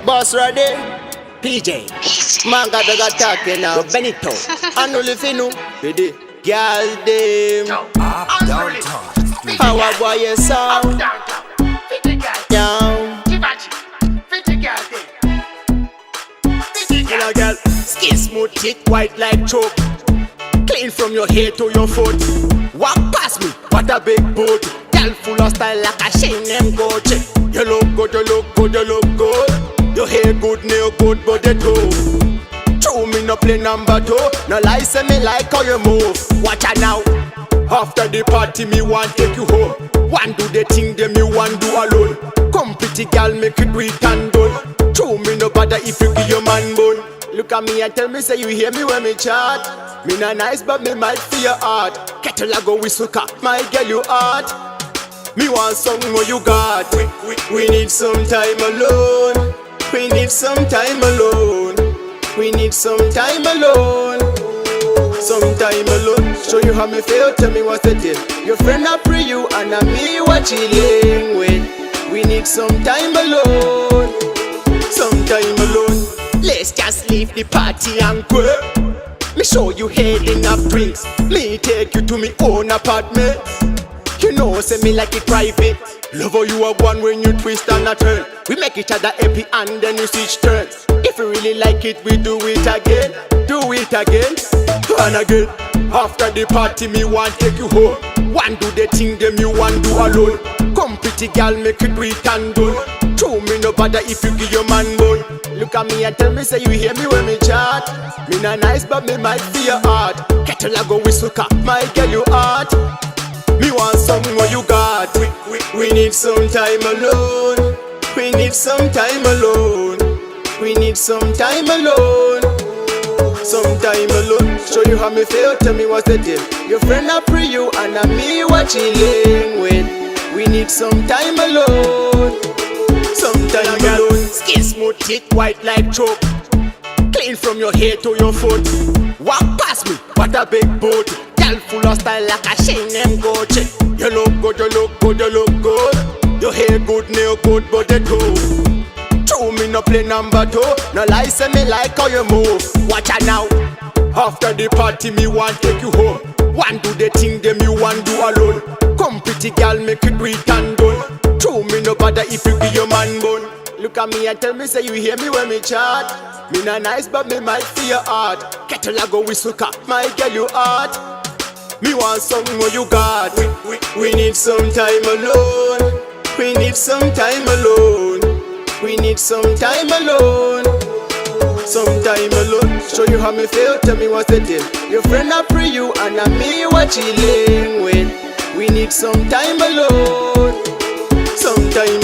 Boss ready? PJ Manga daga talking now Benito Anu Lifinu Ready? Girl dem How a boy you sound Yow Hello girl Skin smooth, thick, white like chalk. Clean from your head to your foot. Walk past me, what a big boot. Girl full of style like a chain them go check. You look good, you look good, you look good. Your hair good, nail good, body too. True me no play number two. No lie say me like how you move. Watch out now. After the party me want take you home. One do the thing them me want do alone. Come pretty girl make it do it and done. True me no bother if you give your man bone. Look at me and tell me say you hear me when me chat. Me not nice but me might feel your heart. Kettle a go whistle cat, my girl you hot. Me want something what you got. We need some time alone. We need some time alone. We need some time alone. Some time alone. Show you how me feel, tell me what's the deal. Your friend I pray you and I me what chilling with. We need some time alone. Some time alone. Let's just leave the party and go. Me show you heading up drinks. Me take you to me own apartment. You know say me like it private. Love how you are one when you twist and a turn. We make each other happy and then you switch turns. If you really like it, we do it again. Do it again and again. After the party me want take you home. One do the thing them you want do alone. Come pretty girl make it do it and done. True me no bother if you give your man bone. Look at me and tell me say you hear me when me chat. Me not nice but me might feel your heart. Kettle a go whistle cat, my girl you hot. Me want something what you got. We need some time alone. We need some time alone. We need some time alone. Some time alone. Show you how me feel, tell me what's the deal. Your friend I pray you and I me what chilling with. We need some time alone. Some time alone. Skin smooth, thick, white like chalk. Clean from your head to your foot. Walk past me, what a big boot. Girl full of style like a chain them go check. You look good, you look good, you look good. Your hair good, nail good, body too. True me no play number two. No lie say me like how you move. Watch out now. After the party me want take you home. One do the thing them you want do alone. Come pretty girl make it do it and done. True me no bother if you give your man bone. Look at me and tell me say you hear me when me chat. Me not nice but me might feel your heart. Kettle a go whistle cat, my girl you hot. Me want something what you got. We need some time alone. We need some time alone. We need some time alone. Some time alone. Show you how me feel, tell me what's the deal. Your friend I pray you and I me what chilling with. We need some time alone. Some time